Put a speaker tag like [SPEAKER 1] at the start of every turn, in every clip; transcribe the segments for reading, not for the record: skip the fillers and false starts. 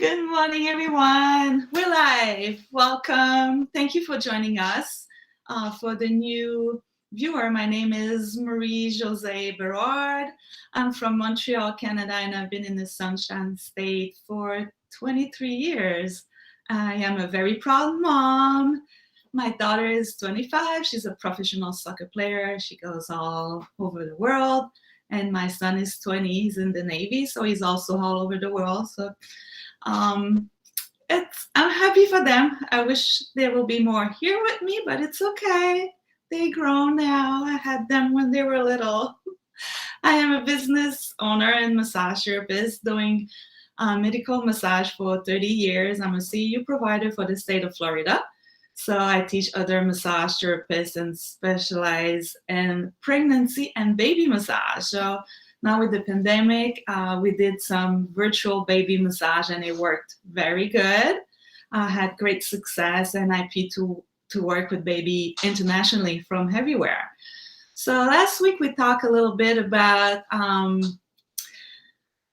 [SPEAKER 1] Good morning, everyone. We're live. Welcome. Thank you for joining us. For the new viewer, my name is Marie-Josée Berard. I'm from Montreal, Canada, and I've been in the Sunshine State for 23 years. I am a very proud mom. My daughter is 25. She's a professional soccer player. She goes all over the world. And my son is 20. He's in the Navy, so he's also all over the world. So I'm happy for them. I wish there will be more here with me, but it's okay. They grown now. I had them when they were little. I am a business owner and massage therapist doing medical massage for 30 years. I'm a CEU provider for the state of Florida. So I teach other massage therapists and specialize in pregnancy and baby massage. So now with the pandemic, we did some virtual baby massage and it worked very good. I had great success and I paid to work with baby internationally from everywhere. So last week we talked a little bit about,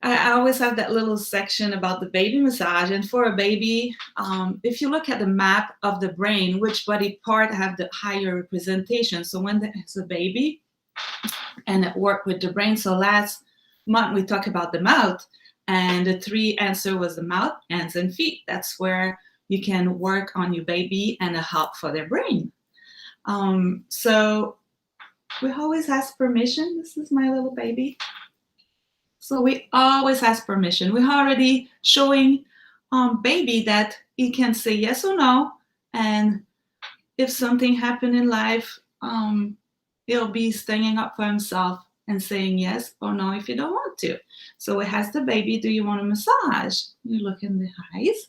[SPEAKER 1] I always have that little section about the baby massage. And for a baby, if you look at the map of the brain, which body part have the higher representation? So when there's a baby, and it worked with the brain. So last month we talked about the mouth, and the three answer was the mouth, hands, and feet. That's where you can work on your baby and a help for their brain. So we always ask permission. This is my little baby. So we always ask permission. We're already showing baby that he can say yes or no, and if something happened in life, he'll be standing up for himself and saying yes or no if you don't want to. So we ask the baby, do you want a massage? You look in the eyes.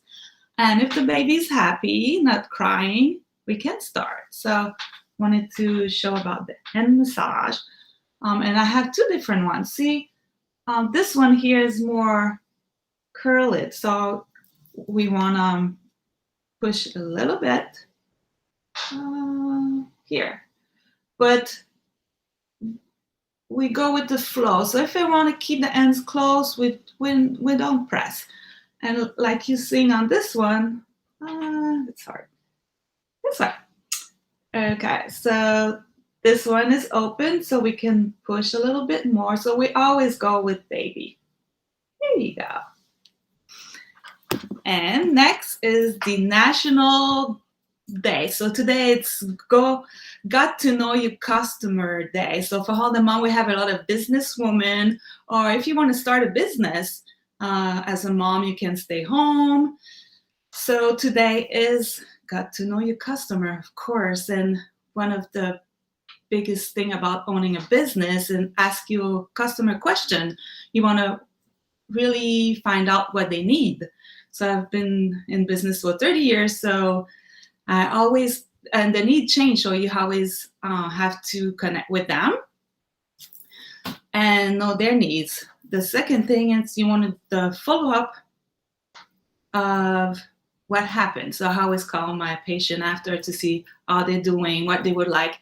[SPEAKER 1] And if the baby's happy, not crying, we can start. So wanted to show about the hand massage. And I have two different ones. See, this one here is more curled. So we want to push a little bit here. But we go with the flow. So if I want to keep the ends closed, we don't press. And like you seen on this one, it's hard. This one. Okay, so this one is open, so we can push a little bit more. So we always go with baby. There you go. And next is the National Day. So today it's Got to Know Your Customer Day. So for all the mom, we have a lot of business women, or if you want to start a business as a mom, you can stay home. So today is Got to Know Your Customer, of course. And one of the biggest thing about owning a business and ask your customer question. You want to really find out what they need. So I've been in business for 30 years, so I always, and the need change, so you always have to connect with them and know their needs. The second thing is you want the follow-up of what happened. So I always call my patient after to see how they're doing, what they would like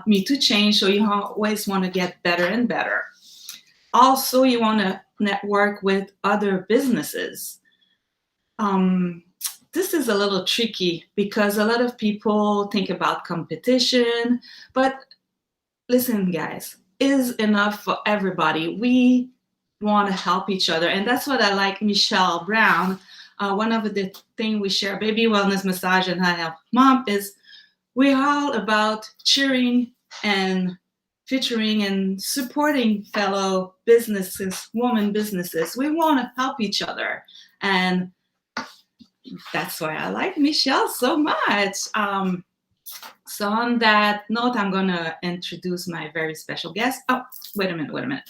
[SPEAKER 1] me to change. So you always want to get better and better. Also, you want to network with other businesses. This is a little tricky because a lot of people think about competition, but listen, guys, is enough for everybody. We want to help each other. And that's what I like Michelle Brown. One of the things we share, Baby Wellness Massage and I Help Mom, is we're all about cheering and featuring and supporting fellow businesses, women businesses. We want to help each other. And that's why I like Michelle so much. So on that note, I'm going to introduce my very special guest. Oh, wait a minute.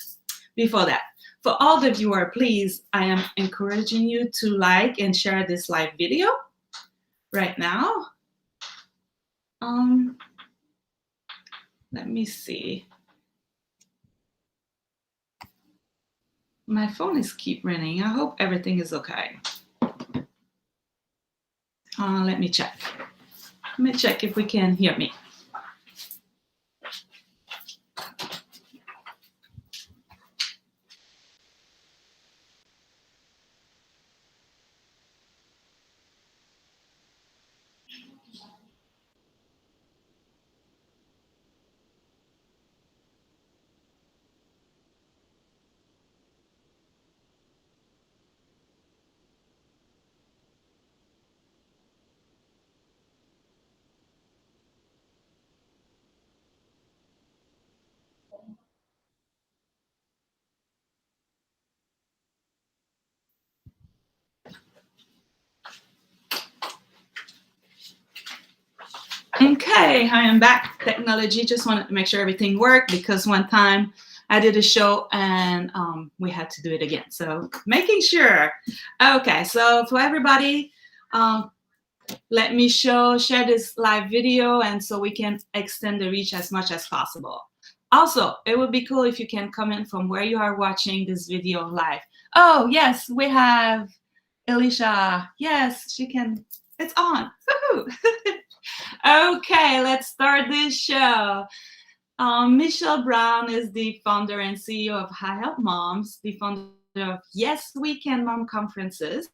[SPEAKER 1] Before that, for all the viewers, please, I am encouraging you to like and share this live video right now. Let me see. My phone is keep ringing. I hope everything is okay. Let me check. Let me check if we can hear me. Okay, I am back. Technology, just wanted to make sure everything worked because one time I did a show and we had to do it again. So making sure. Okay, so for everybody, um, let me share this live video and so we can extend the reach as much as possible. Also, it would be cool if you can comment from where you are watching this video live. Oh, yes, we have Elisha. Yes, she can. It's on. Woohoo! Okay, let's start this show. Michelle Brown is the founder and CEO of High Help Moms, the founder of Yes Weekend Mom Conferences,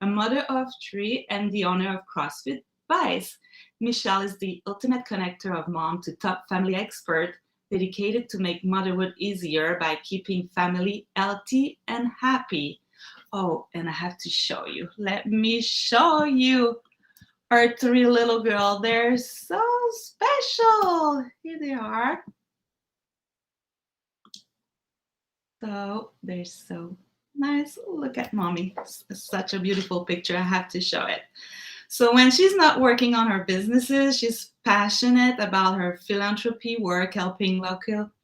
[SPEAKER 1] a mother of 3, and the owner of CrossFit Vice. Michelle is the ultimate connector of mom to top family expert, dedicated to make motherhood easier by keeping family healthy and happy. Oh, and I have to show you. Let me show you our 3 little girls. They're so special. Here they are. So they're so nice. Look at mommy. It's such a beautiful picture. I have to show it. So when she's not working on her businesses, she's passionate about her philanthropy work, helping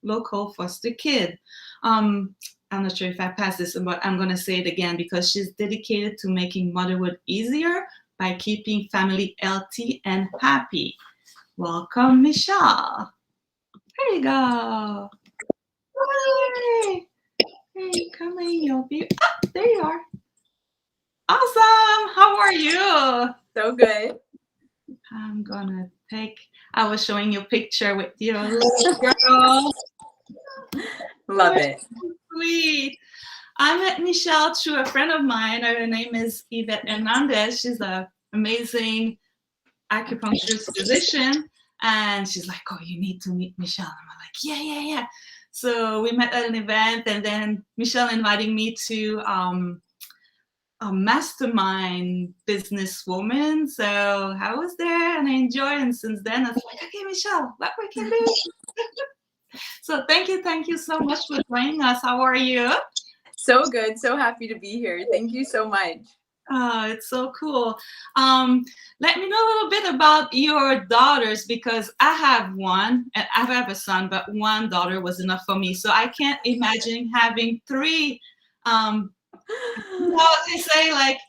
[SPEAKER 1] local foster kids. I'm not sure if I passed this, but I'm going to say it again because she's dedicated to making motherhood easier by keeping family healthy and happy. Welcome, Michelle. There you go. Hey, hey, come in, you'll be. Oh, there you are. Awesome. How are you?
[SPEAKER 2] So good.
[SPEAKER 1] I'm gonna take. I was showing you a picture with your little girl.
[SPEAKER 2] Love it.
[SPEAKER 1] So sweet. I met Michelle through a friend of mine. Her name is Yvette Hernandez. She's an amazing acupuncturist physician. And she's like, oh, you need to meet Michelle. And I'm like, yeah. So we met at an event, and then Michelle invited me to a mastermind businesswoman. So I was there and I enjoyed. And since then, I was like, okay, Michelle, what we can do? So thank you so much for joining us. How are you?
[SPEAKER 2] So good. So happy to be here. Thank you so much.
[SPEAKER 1] Oh, it's so cool. Let me know a little bit about your daughters because I have one and I have a son, but one daughter was enough for me. So I can't imagine having 3. They say like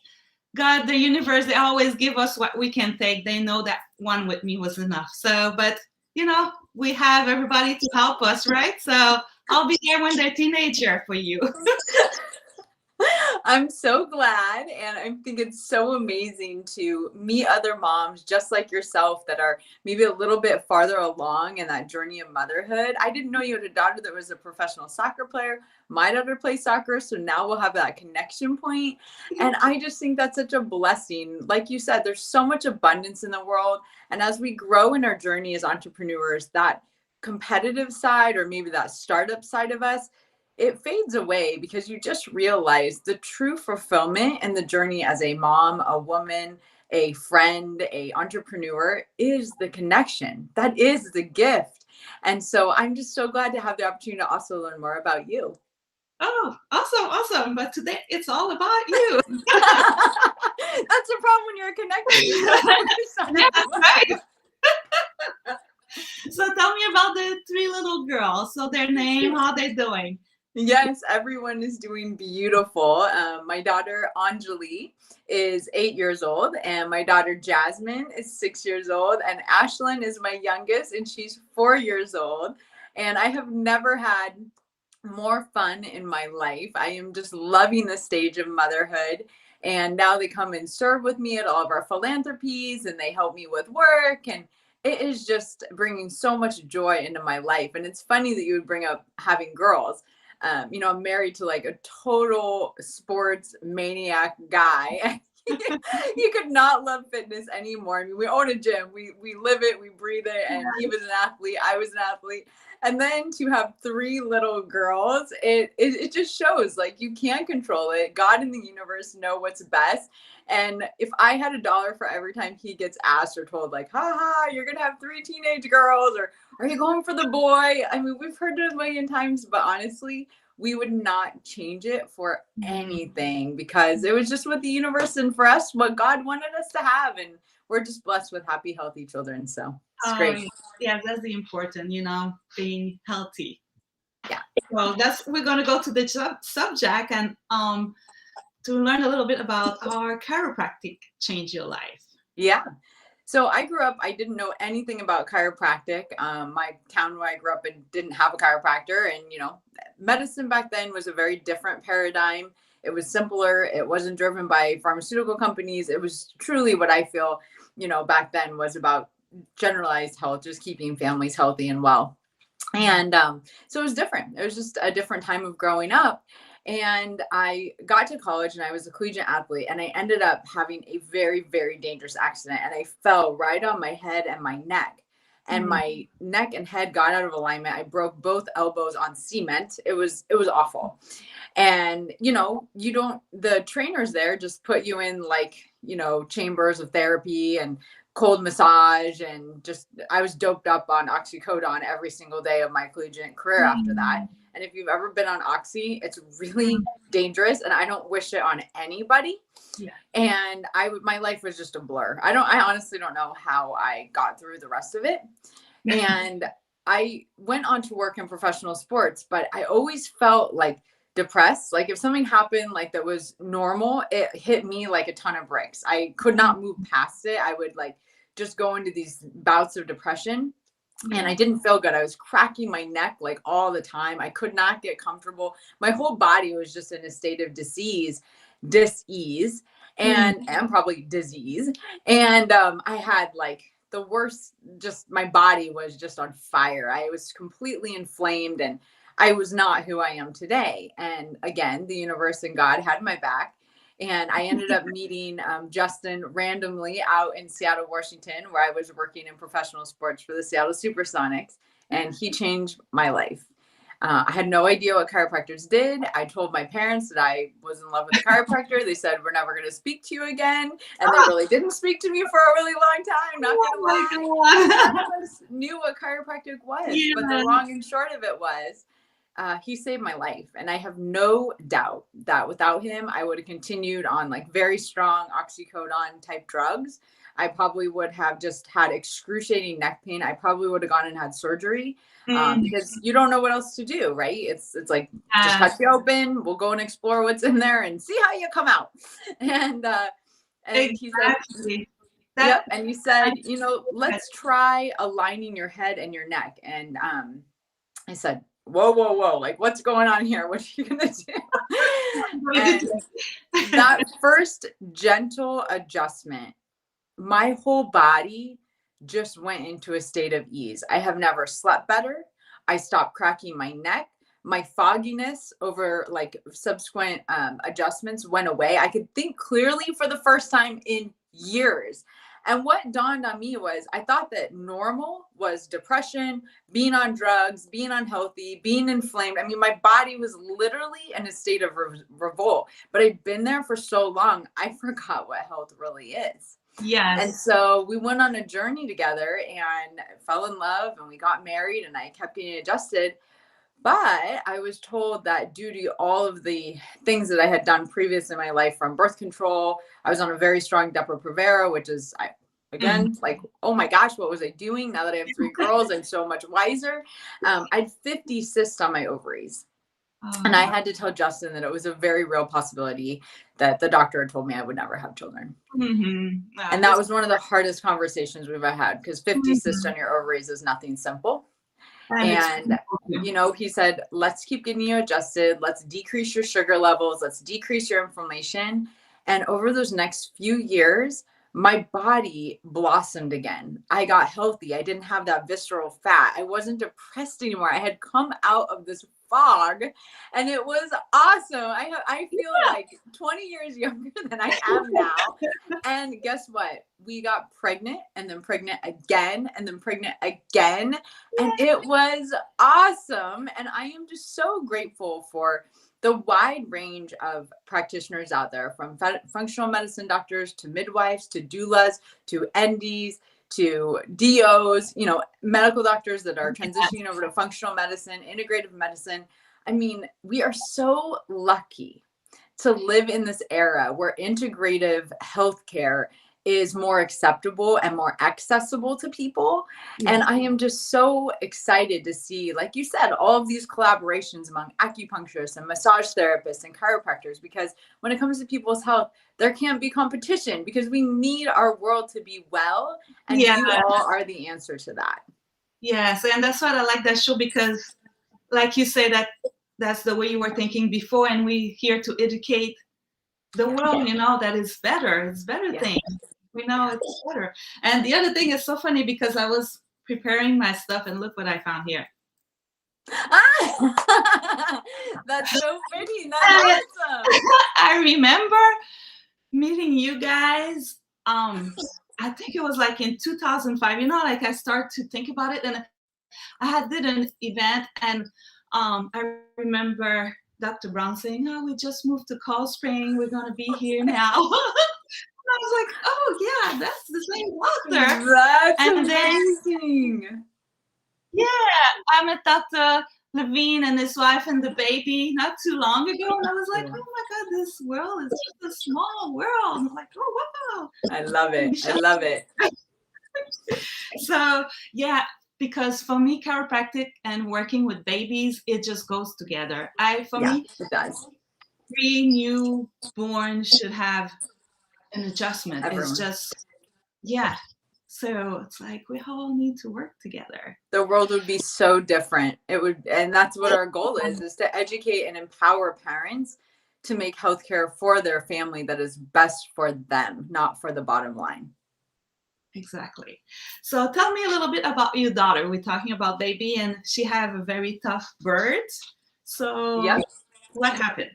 [SPEAKER 1] God, the universe, they always give us what we can take. They know that one with me was enough. So, but we have everybody to help us, right? So I'll be there when they're teenager for you.
[SPEAKER 2] I'm so glad, and I think it's so amazing to meet other moms just like yourself that are maybe a little bit farther along in that journey of motherhood. I didn't know you had a daughter that was a professional soccer player. My daughter plays soccer, so now we'll have that connection point. And I just think that's such a blessing. Like you said, there's so much abundance in the world, and as we grow in our journey as entrepreneurs, that competitive side or maybe that startup side of us, it fades away because you just realize the true fulfillment in the journey as a mom, a woman, a friend, a entrepreneur is the connection. That is the gift. And so I'm just so glad to have the opportunity to also learn more about you.
[SPEAKER 1] Oh, awesome. But today it's all about you.
[SPEAKER 2] That's the problem when you're connected.
[SPEAKER 1] Yeah, right. So tell me about the 3 little girls. So their name, how they doing?
[SPEAKER 2] Yes, everyone is doing beautiful. My daughter Anjali is 8 years old, and my daughter Jasmine is 6 years old, and Ashlyn is my youngest, and she's 4 years old. And I have never had more fun in my life. I am just loving the stage of motherhood. And now they come and serve with me at all of our philanthropies, and they help me with work. And it is just bringing so much joy into my life. And it's funny that you would bring up having girls. I'm married to like a total sports maniac guy. You could not love fitness anymore. I mean, we own a gym. We live it, we breathe it. And he was an athlete. I was an athlete. And then to have 3 little girls, it just shows like you can't control it. God and the universe know what's best. And if I had $1 for every time he gets asked or told like, haha, you're going to have 3 teenage girls, or are you going for the boy? I mean, we've heard it a million times, but honestly, we would not change it for anything, because it was just what the universe and for us, what God wanted us to have. And we're just blessed with happy, healthy children. So it's
[SPEAKER 1] Oh,
[SPEAKER 2] great.
[SPEAKER 1] yeah, that's the important, being healthy.
[SPEAKER 2] Yeah.
[SPEAKER 1] So we're going to go to the subject and to learn a little bit about how our chiropractic changed your life.
[SPEAKER 2] Yeah. So I grew up, I didn't know anything about chiropractic. My town where I grew up in didn't have a chiropractor. And, medicine back then was a very different paradigm. It was simpler. It wasn't driven by pharmaceutical companies. It was truly what I feel, back then was about generalized health, just keeping families healthy and well. And so it was different. It was just a different time of growing up. And I got to college and I was a collegiate athlete, and I ended up having a very, very dangerous accident. And I fell right on my head and my neck. And my neck and head got out of alignment. I broke both elbows on cement. It was awful. And, the trainers there just put you in chambers of therapy and cold massage, and I was doped up on oxycodone every single day of my collegiate career after that. And if you've ever been on oxy, it's really dangerous, and I don't wish it on anybody.
[SPEAKER 1] Yeah.
[SPEAKER 2] And my life was just a blur. I honestly don't know how I got through the rest of it. And I went on to work in professional sports, but I always felt depressed. If something happened that was normal, it hit me like a ton of bricks. I could not move past it. I would just go into these bouts of depression. And I didn't feel good. I was cracking my neck all the time. I could not get comfortable. My whole body was just in a state of dis-ease, and probably disease. And I had the worst, my body was just on fire. I was completely inflamed, and I was not who I am today. And again, the universe and God had my back. And I ended up meeting Justin randomly out in Seattle, Washington, where I was working in professional sports for the Seattle Supersonics. And he changed my life. I had no idea what chiropractors did. I told my parents that I was in love with a chiropractor. They said, we're never going to speak to you again. And they really didn't speak to me for a really long time. Not going to lie. None of us knew what chiropractic was. Yeah. But the long and short of it was, he saved my life. And I have no doubt that without him, I would have continued on very strong oxycodone type drugs. I probably would have just had excruciating neck pain. I probably would have gone and had surgery because you don't know what else to do, right? It's just cut you open. We'll go and explore what's in there and see how you come out. And he said, yep. And he said, let's try aligning your head and your neck. And I said, whoa, what's going on here? What are you going to do? And that first gentle adjustment, my whole body just went into a state of ease. I have never slept better. I stopped cracking my neck. My fogginess over subsequent adjustments went away. I could think clearly for the first time in years. And what dawned on me was I thought that normal was depression, being on drugs, being unhealthy, being inflamed. I mean, my body was literally in a state of revolt, but I'd been there for so long, I forgot what health really is.
[SPEAKER 1] Yes.
[SPEAKER 2] And so we went on a journey together and fell in love, and we got married, and I kept getting adjusted. But I was told that due to all of the things that I had done previous in my life, from birth control, I was on a very strong Depo-Provera, which is, oh my gosh, what was I doing? Now that I have 3 girls, I'm so much wiser. I had 50 cysts on my ovaries. And I had to tell Justin that it was a very real possibility that the doctor had told me I would never have children. And that was one of the hardest conversations we've ever had, because 50 cysts on your ovaries is nothing simple. And, he said, let's keep getting you adjusted. Let's decrease your sugar levels. Let's decrease your inflammation. And over those next few years, my body blossomed again. I got healthy. I didn't have that visceral fat. I wasn't depressed anymore. I had come out of this fog, and it was awesome. I feel like 20 years younger than I am now. And guess what? We got pregnant, and then pregnant again, and then pregnant again. And it was awesome. And I am just so grateful for the wide range of practitioners out there, from functional medicine doctors to midwives to doulas to NDs to DOs, medical doctors that are transitioning over to functional medicine, integrative medicine. I mean, we are so lucky to live in this era where integrative healthcare is more acceptable and more accessible to people. And
[SPEAKER 1] Yeah.
[SPEAKER 2] I am just so excited to see, like you said, all of these collaborations among acupuncturists and massage therapists and chiropractors, because when it comes to people's health, there can't be competition because we need our world to be well. And
[SPEAKER 1] Yeah.
[SPEAKER 2] you all are the answer to that.
[SPEAKER 1] Yes. And that's why I like that show, because like you say, that's the way you were thinking before, and we here to educate the world, that is better. It's better
[SPEAKER 2] Yeah.
[SPEAKER 1] things. We know
[SPEAKER 2] Yeah.
[SPEAKER 1] it's better. And the other thing is so funny, because I was preparing my stuff and look what I found here.
[SPEAKER 2] Ah! That's so funny. That's
[SPEAKER 1] I,
[SPEAKER 2] awesome.
[SPEAKER 1] I remember meeting you guys. I think it was like in 2005. Like I start to think about it, and I did an event, and I remember Dr. Brown saying, "Oh, we just moved to Cold Spring. We're gonna be here now." And I was like, "Oh yeah, that's the same doctor."
[SPEAKER 2] That's
[SPEAKER 1] And then
[SPEAKER 2] amazing.
[SPEAKER 1] yeah, I met Dr. Levine and his wife and the baby not too long ago, and I was like,
[SPEAKER 2] Yeah.
[SPEAKER 1] "Oh my God, this world is just a small world." I'm like, "Oh wow."
[SPEAKER 2] I love it. I love it.
[SPEAKER 1] So yeah, because for me, chiropractic and working with babies, it just goes together. For
[SPEAKER 2] Yeah,
[SPEAKER 1] me,
[SPEAKER 2] it does.
[SPEAKER 1] every newborn should have an adjustment. It's
[SPEAKER 2] Everyone.
[SPEAKER 1] just, yeah. So it's like we all need to work together.
[SPEAKER 2] The world would be so different. It would, and that's what our goal is to educate and empower parents to make healthcare for their family that is best for them, not for the bottom line.
[SPEAKER 1] Exactly. So tell me a little bit about your daughter. We're talking about baby, and she have a very tough birth. So
[SPEAKER 2] Yep.
[SPEAKER 1] what happened?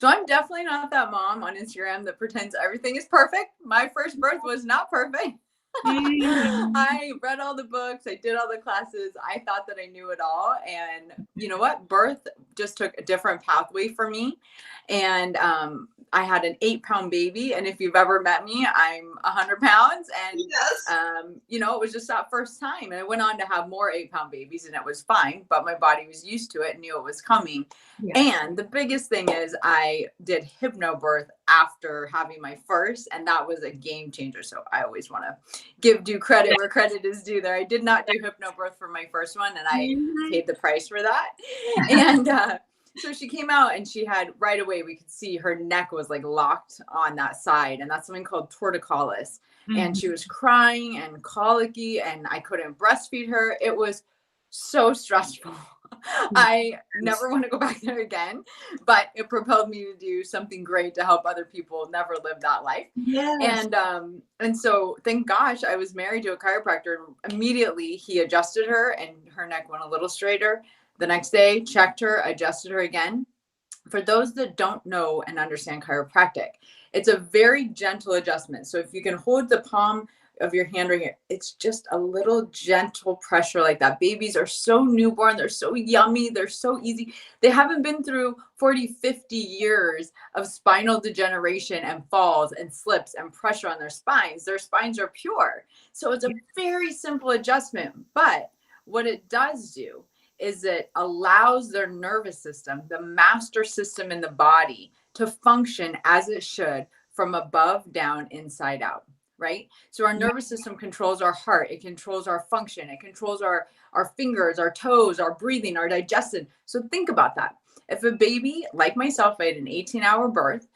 [SPEAKER 2] So I'm definitely not that mom on Instagram that pretends everything is perfect. My first birth was not perfect.
[SPEAKER 1] Mm.
[SPEAKER 2] I read all the books, I did all the classes. I thought that I knew it all. And you know what? Birth just took a different pathway for me. And I had an 8-pound baby. And if you've ever met me, I'm 100 pounds. And,
[SPEAKER 1] Yes.
[SPEAKER 2] it was just that first time. And I went on to have more 8-pound babies, and it was fine. But my body was used to it and knew it was coming.
[SPEAKER 1] Yeah.
[SPEAKER 2] And the biggest thing is I did hypnobirth after having my first, and that was a game changer. So I always want to give due credit where credit is due there. I did not do hypnobirth for my first one, and I paid the price for that. And so she came out, and she had right away, we could see her neck was like locked on that side, and that's something called torticollis. And she was crying and colicky, and I couldn't breastfeed her. It was so stressful. I never want to go back there again, but it propelled me to do something great to help other people never live that life.
[SPEAKER 1] Yes.
[SPEAKER 2] And so thank gosh I was married to a chiropractor. Immediately he adjusted her, and her neck went a little straighter. The next day, checked her, adjusted her again. For those that don't know and understand chiropractic, it's a very gentle adjustment. So if you can hold the palm of your hand right here, it's just a little gentle pressure like that. Babies are so newborn, they're so yummy, they're so easy. They haven't been through 40-50 years of spinal degeneration and falls and slips and pressure on their spines. Their spines are pure. So it's a very simple adjustment. But what it does do is it allows their nervous system, the master system in the body, to function as it should from above down, inside out. Right? So our nervous system controls our heart, it controls our function, it controls our fingers, our toes, our breathing, our digestion. So think about that. If a baby, like myself, I had an 18-hour birth,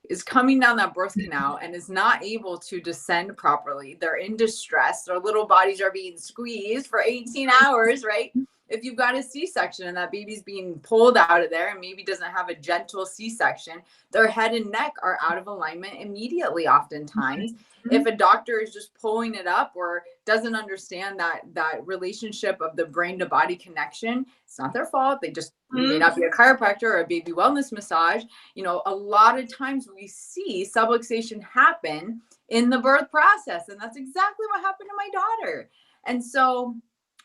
[SPEAKER 2] is coming down that birth canal and is not able to descend properly, they're in distress, their little bodies are being squeezed for 18 hours, right? If you've got a C-section and that baby's being pulled out of there and maybe doesn't have a gentle C-section, their head and neck are out of alignment immediately oftentimes. If a doctor is just pulling it up or doesn't understand that relationship of the brain to body connection, it's not their fault. They just may not be a chiropractor or a baby wellness massage. A lot of times we see subluxation happen in the birth process. And that's exactly what happened to my daughter. And so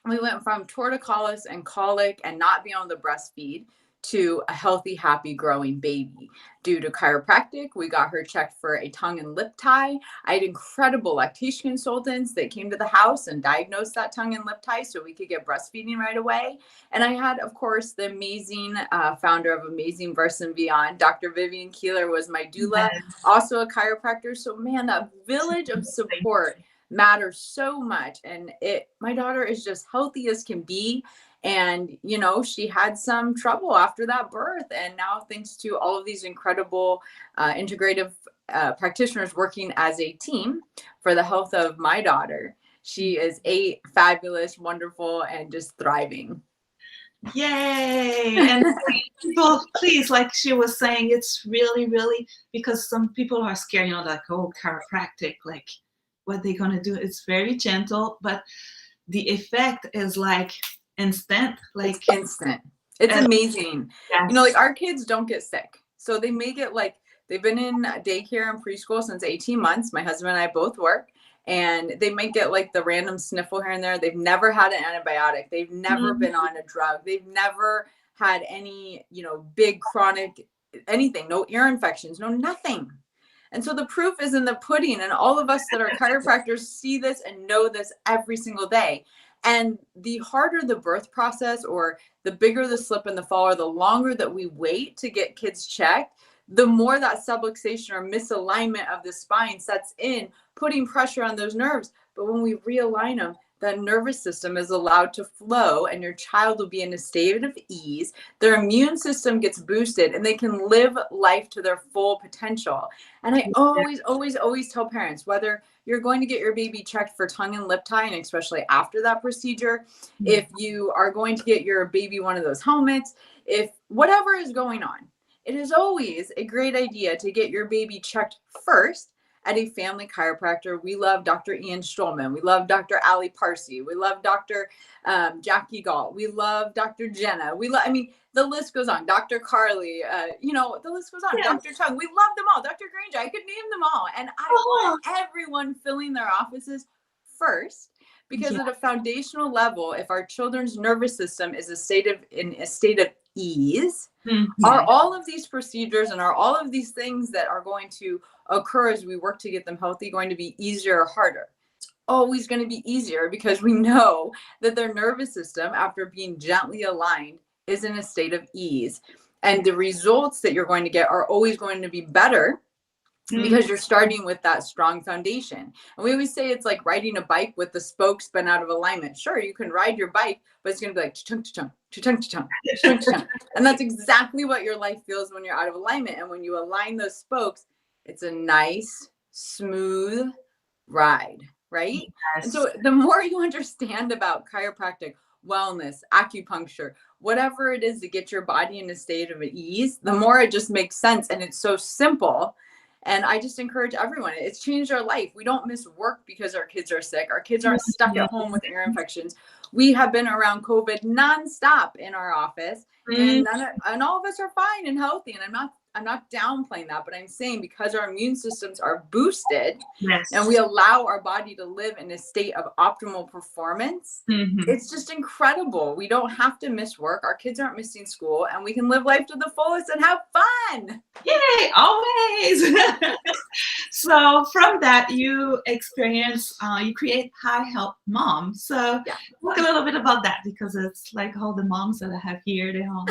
[SPEAKER 2] we went from torticollis and colic and not being able to breastfeed to a healthy, happy, growing baby. Due to chiropractic, we got her checked for a tongue and lip tie. I had incredible lactation consultants that came to the house and diagnosed that tongue and lip tie so we could get breastfeeding right away. And I had, of course, the amazing founder of Amazing Births and Beyond, Dr. Vivian Keeler was my doula, also a chiropractor. So man, that village of support matters so much. And my daughter is just healthy as can be. And, you know, she had some trouble after that birth. And now, thanks to all of these incredible integrative practitioners working as a team for the health of my daughter, she is fabulous, wonderful, and just thriving.
[SPEAKER 1] Yay! And people, please, like she was saying, it's really, really, because some people are scared, you know, like, oh, chiropractic, like what they gonna do? It's very gentle, but the effect is like instant, like
[SPEAKER 2] it's instant. It's amazing.
[SPEAKER 1] Yes.
[SPEAKER 2] You know, like our kids don't get sick. So they make it like they've been in daycare and preschool since 18 months. My husband and I both work, and they might get like the random sniffle here and there. They've never had an antibiotic. They've never been on a drug. They've never had any, you know, big chronic anything, no ear infections, no nothing. And so the proof is in the pudding, and all of us that are chiropractors see this and know this every single day. And the harder the birth process, or the bigger the slip and the fall, or the longer that we wait to get kids checked, the more that subluxation or misalignment of the spine sets in, putting pressure on those nerves. But when we realign them, the nervous system is allowed to flow, and your child will be in a state of ease. Their immune system gets boosted, and they can live life to their full potential. And I always tell parents, whether you're going to get your baby checked for tongue and lip tie, and especially after that procedure, if you are going to get your baby one of those helmets, if whatever is going on, it is always a great idea to get your baby checked first at a family chiropractor. We love Dr. Ian Stolman. We love Dr. Ali Parsi. We love Dr. Jackie Galt. We love Dr. Jenna. I mean, the list goes on. Dr. Carly, you know, the list goes on.
[SPEAKER 1] Yeah.
[SPEAKER 2] Dr. Chung, we love them all. Dr. Granger, I could name them all. And I want everyone filling their offices first, because at a foundational level, if our children's nervous system is in a state of ease, are all of these procedures and are all of these things that are going to occur as we work to get them healthy going to be easier or harder? It's always going to be easier, because we know that their nervous system, after being gently aligned, is in a state of ease. And the results that you're going to get are always going to be better, because you're starting with that strong foundation. And we always say it's like riding a bike with the spokes bent out of alignment. Sure, you can ride your bike, but it's going to be like cha-chung, cha-chung, cha-chung, cha-chung, cha-chung, cha-chung. And that's exactly what your life feels when you're out of alignment. And when you align those spokes, it's a nice, smooth ride, right? Yes. And so the more you understand about chiropractic, wellness, acupuncture, whatever it is to get your body in a state of ease, the more it just makes sense. And it's so simple. And I just encourage everyone. It's changed our life. We don't miss work because our kids are sick. Our kids aren't stuck at home with ear infections. We have been around COVID nonstop in our office, and all of us are fine and healthy. And I'm not downplaying that, but I'm saying because our immune systems are boosted, and we allow our body to live in a state of optimal performance, it's just incredible. We don't have to miss work. Our kids aren't missing school, and we can live life to the fullest and have fun.
[SPEAKER 1] Yay, always. So from that, you create High Help Mom. So talk a little bit about that, because it's like all the moms that I have here, they all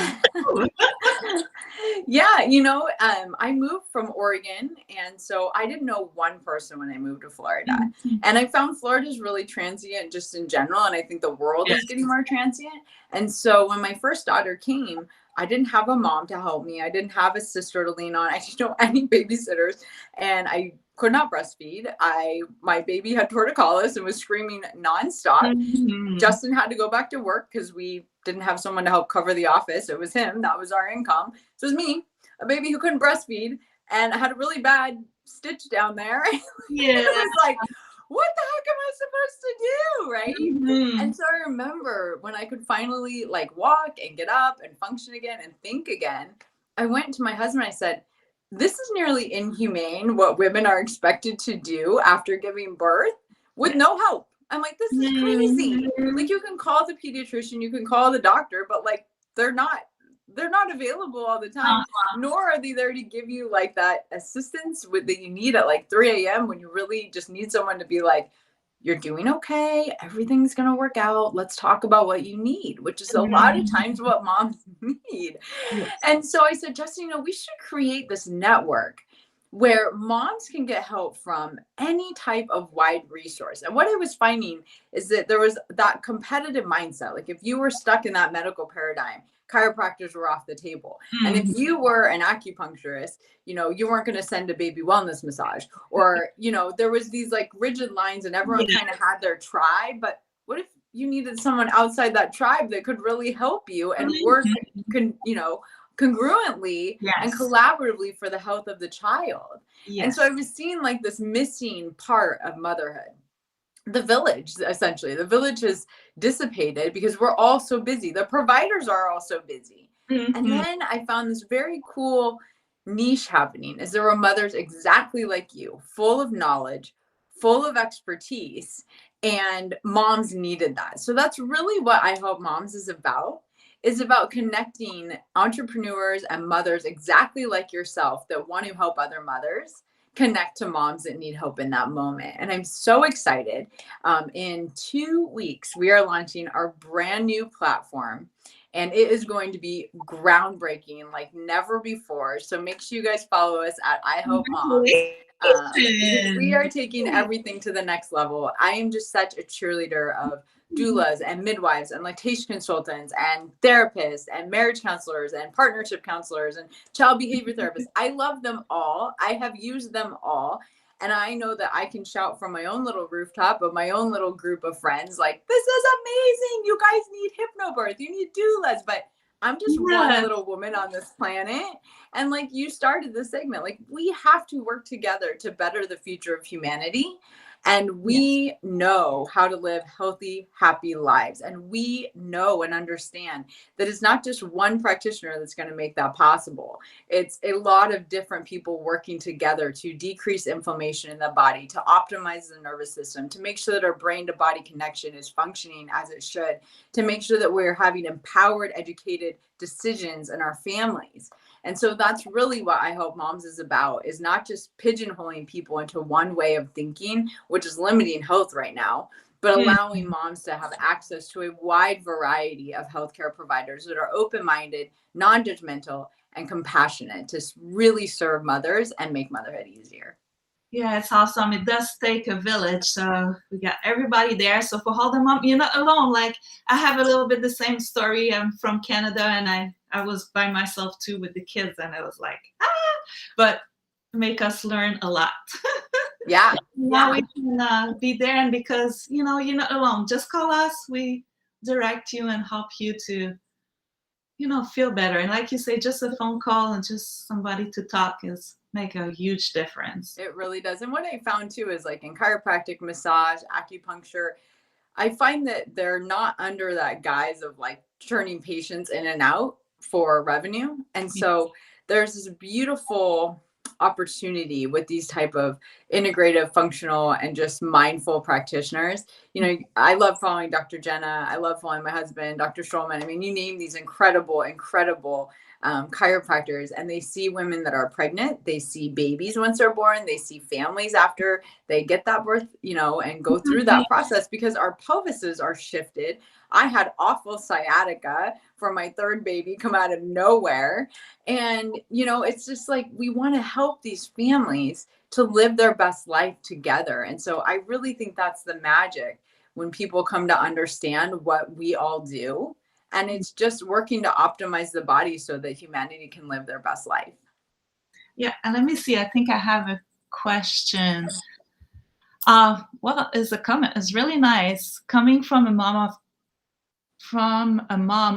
[SPEAKER 2] Yeah, you know, I moved from Oregon, and so I didn't know one person when I moved to Florida. And I found Florida is really transient just in general, and I think the world is getting more transient. And so when my first daughter came, I didn't have a mom to help me. I didn't have a sister to lean on. I didn't know any babysitters, and I could not breastfeed. My baby had torticollis and was screaming nonstop. Justin had to go back to work because we didn't have someone to help cover the office. It was him. That was our income. So it was me, a baby who couldn't breastfeed, and I had a really bad stitch down there. It was like, what the heck am I supposed to do? Right. And so I remember when I could finally like walk and get up and function again and think again, I went to my husband. I said, this is nearly inhumane what women are expected to do after giving birth with no help. I'm like, this is crazy. Like, you can call the pediatrician, you can call the doctor, but like, they're not they're not available all the time, nor are they there to give you like that assistance that you need at like 3 a.m. when you really just need someone to be like, you're doing okay. Everything's going to work out. Let's talk about what you need, which is a lot of times what moms need.
[SPEAKER 1] Yes.
[SPEAKER 2] And so I said, Justin, we should create this network where moms can get help from any type of wide resource. And what I was finding is that there was that competitive mindset. Like if you were stuck in that medical paradigm, chiropractors were off the table. And if you were an acupuncturist, you weren't going to send a baby wellness massage, or, there was these like rigid lines and everyone kind of had their tribe. But what if you needed someone outside that tribe that could really help you and work, congruently and collaboratively for the health of the child? And so I was seeing like this missing part of motherhood. The village, essentially, the village has dissipated because we're all so busy. The providers are also busy. And then I found this very cool niche happening is there were mothers exactly like you, full of knowledge, full of expertise, and moms needed that. So that's really what I Help Moms is about connecting entrepreneurs and mothers exactly like yourself that want to help other mothers connect to moms that need hope in that moment. And I'm so excited. In 2 weeks, we are launching our brand new platform, and it is going to be groundbreaking like never before. So make sure you guys follow us at I Hope Moms. Because we are taking everything to the next level. I am just such a cheerleader of doulas and midwives and lactation consultants and therapists and marriage counselors and partnership counselors and child behavior therapists. I love them all. I have used them all. And I know that I can shout from my own little rooftop of my own little group of friends, like, this is amazing. You guys need hypnobirth. You need doulas. But I'm just one little woman on this planet. And like you started this segment, like we have to work together to better the future of humanity. And we know how to live healthy, happy lives. And we know and understand that it's not just one practitioner that's going to make that possible. It's a lot of different people working together to decrease inflammation in the body, to optimize the nervous system, to make sure that our brain to body connection is functioning as it should, to make sure that we're having empowered, educated decisions in our families. And so that's really what I Hope Moms is about, is not just pigeonholing people into one way of thinking, which is limiting health right now, but allowing moms to have access to a wide variety of healthcare providers that are open-minded, non-judgmental, and compassionate to really serve mothers and make motherhood easier.
[SPEAKER 1] Yeah, it's awesome. It does take a village. So we got everybody there. So for all the mom, you're not alone. Like I have a little bit the same story. I'm from Canada, and I was by myself too with the kids, and I was like, but make us learn a lot. Now we can be there, and because you're not alone. Just call us. We direct you and help you to feel better. And like you say, just a phone call and just somebody to talk is make a huge difference.
[SPEAKER 2] It really does. And what I found too is like in chiropractic, massage, acupuncture, I find that they're not under that guise of like turning patients in and out for revenue. And so there's this beautiful opportunity with these type of integrative, functional, and just mindful practitioners. I love following Dr. Jenna. I love following my husband, Dr. Strollman. I mean, you name these incredible chiropractors, and they see women that are pregnant. They see babies once they're born. They see families after they get that birth, and go through that process because our pelvises are shifted. I had awful sciatica for my third baby come out of nowhere. And, it's just like, we want to help these families to live their best life together. And so I really think that's the magic when people come to understand what we all do. And it's just working to optimize the body so that humanity can live their best life.
[SPEAKER 1] Yeah. And let me see. I think I have a question. Well, is a comment. It's really nice coming from a mom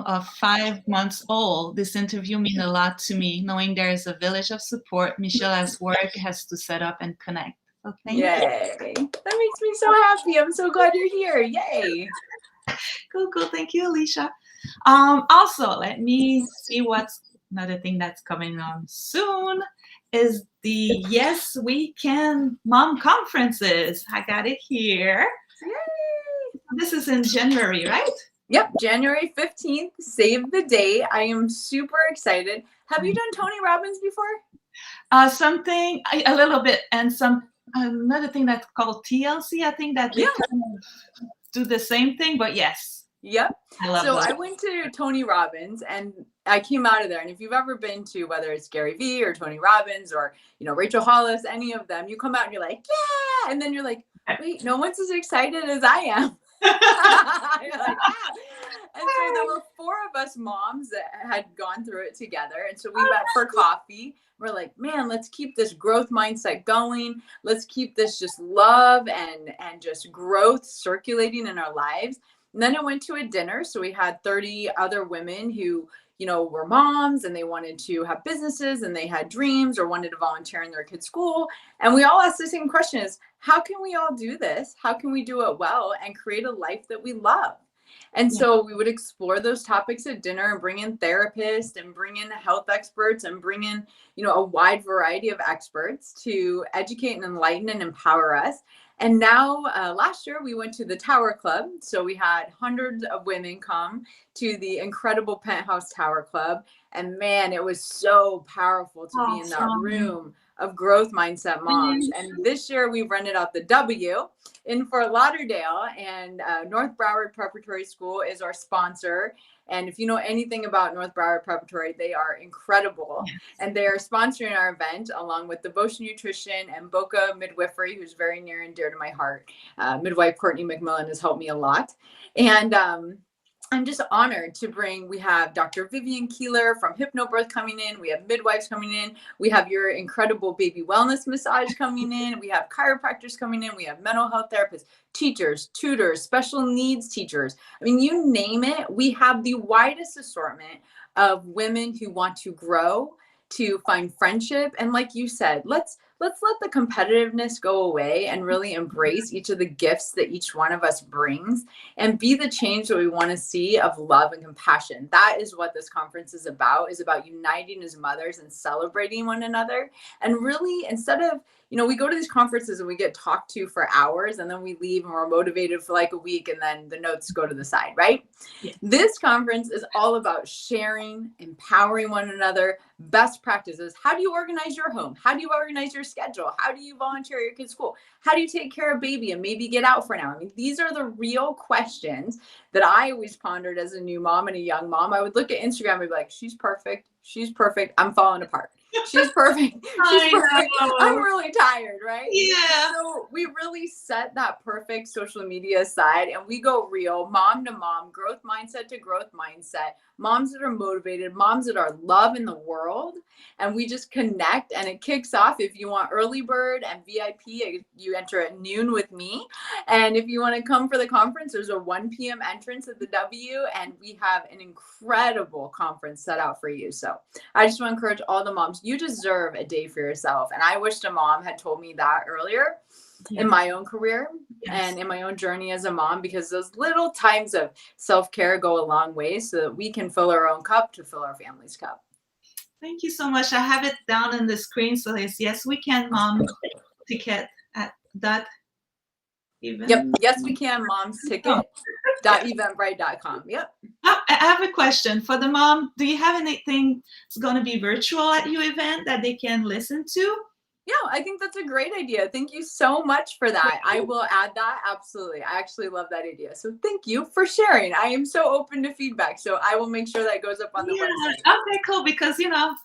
[SPEAKER 1] of 5 months old. This interview means a lot to me, knowing there is a village of support Michelle has to set up and connect. So thank you.
[SPEAKER 2] That makes me so happy. I'm so glad you're here. Yay.
[SPEAKER 1] Cool. Thank you, Alicia. Also, let me see what's another thing that's coming on soon is the Yes We Can Mom Conferences. I got it here.
[SPEAKER 2] Yay.
[SPEAKER 1] This is in January, right?
[SPEAKER 2] Yep, January 15th, save the date. I am super excited. Have you done Tony Robbins before?
[SPEAKER 1] Something a little bit, and another thing that's called TLC. I think that they
[SPEAKER 2] Yeah.
[SPEAKER 1] kind of do the same thing, but yes.
[SPEAKER 2] Yep.
[SPEAKER 1] I love
[SPEAKER 2] So
[SPEAKER 1] those.
[SPEAKER 2] I went to Tony Robbins and I came out of there. And if you've ever been to, whether it's Gary Vee or Tony Robbins or, Rachel Hollis, any of them, you come out and you're like, yeah. And then you're like, wait, no one's as excited as I am. You're like, ah. And so there were 4 of us moms that had gone through it together. And so we met for coffee. We're like, man, let's keep this growth mindset going. Let's keep this just love and just growth circulating in our lives. And then I went to a dinner. So we had 30 other women who, were moms and they wanted to have businesses and they had dreams or wanted to volunteer in their kids' school. And we all asked the same question is, how can we all do this? How can we do it well and create a life that we love? And so we would explore those topics at dinner and bring in therapists and bring in health experts and bring in, a wide variety of experts to educate and enlighten and empower us. And now last year we went to the Tower Club. So we had hundreds of women come to the incredible Penthouse Tower Club. And man, it was so powerful to be in that room of growth mindset moms. And this year we rented out the W in Fort Lauderdale, and North Broward Preparatory School is our sponsor. And if you know anything about North Broward Preparatory, they are incredible. Yes. And they are sponsoring our event along with Devotion Nutrition and Boca Midwifery, who's very near and dear to my heart. Midwife Courtney McMillan has helped me a lot. And I'm just honored to we have Dr. Vivian Keeler from Hypnobirth coming in. We have midwives coming in. We have your incredible baby wellness massage coming in. We have chiropractors coming in. We have mental health therapists, teachers, tutors, special needs teachers. I mean, you name it. We have the widest assortment of women who want to grow, to find friendship. And like you said, let's let the competitiveness go away and really embrace each of the gifts that each one of us brings and be the change that we want to see of love and compassion. That is what this conference is about uniting as mothers and celebrating one another. And really, instead of, we go to these conferences and we get talked to for hours and then we leave and we're motivated for like a week and then the notes go to the side, right? Yeah. This conference is all about sharing, empowering one another, best practices. How do you organize your home? How do you organize your schedule? How do you volunteer at your kid's school? How do you take care of baby and maybe get out for an hour? I mean, these are the real questions that I always pondered as a new mom and a young mom. I would look at Instagram and be like, she's perfect. She's perfect. I'm falling apart. She's perfect. She's perfect. I'm really tired, right?
[SPEAKER 1] Yeah.
[SPEAKER 2] So we really set that perfect social media aside and we go real, mom to mom, growth mindset to growth mindset, moms that are motivated, moms that are love in the world. And we just connect and it kicks off. If you want early bird and VIP, you enter at noon with me. And if you want to come for the conference, there's a 1 p.m. entrance at the W and we have an incredible conference set out for you. So I just want to encourage all the moms, you deserve a day for yourself. And I wished a mom had told me that earlier in my own career and in my own journey as a mom, because those little times of self-care go a long way so that we can fill our own cup to fill our family's cup.
[SPEAKER 1] Thank you so much. I have it down on the screen. So it's Yes We Can Mom ticket at that event.
[SPEAKER 2] Yep. Yes We Can Mom's ticket.eventbrite.com. Yep.
[SPEAKER 1] I have a question for the mom. Do you have anything that's going to be virtual at your event that they can listen to?
[SPEAKER 2] Yeah, I think that's a great idea. Thank you so much for that. I will add that. Absolutely. I actually love that idea. So thank you for sharing. I am so open to feedback. So I will make sure that goes up on the website.
[SPEAKER 1] Okay, cool. Because, I love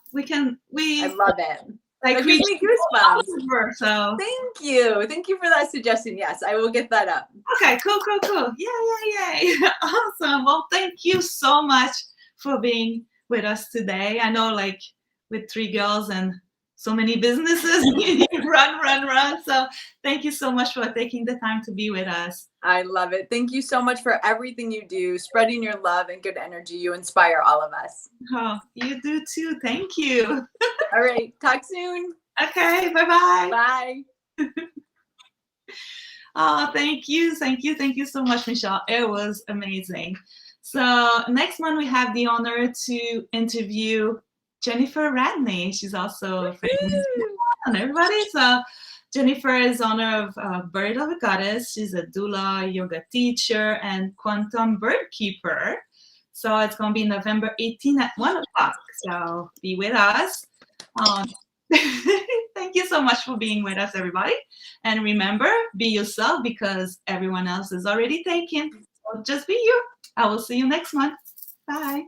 [SPEAKER 2] it.
[SPEAKER 1] Like
[SPEAKER 2] that gives me goosebumps.
[SPEAKER 1] So
[SPEAKER 2] thank you. Thank you for that suggestion. Yes, I will get that up.
[SPEAKER 1] Okay, cool. Yay. Awesome. Well, thank you so much for being with us today. I know with 3 girls and so many businesses, run. So thank you so much for taking the time to be with us.
[SPEAKER 2] I love it. Thank you so much for everything you do, spreading your love and good energy. You inspire all of us.
[SPEAKER 1] Oh, you do too. Thank you.
[SPEAKER 2] All right. Talk soon.
[SPEAKER 1] Okay. Bye-bye.
[SPEAKER 2] Bye.
[SPEAKER 1] Oh, thank you so much, Michelle. It was amazing. So next month we have the honor to interview Jennifer Radney. She's also famous on everybody. So Jennifer is honor of Bird of a Goddess. She's a doula, yoga teacher, and quantum bird keeper. So it's going to be November 18th at 1 o'clock. So be with us. Thank you so much for being with us, everybody. And remember, be yourself because everyone else is already taken. So just be you. I will see you next month. Bye.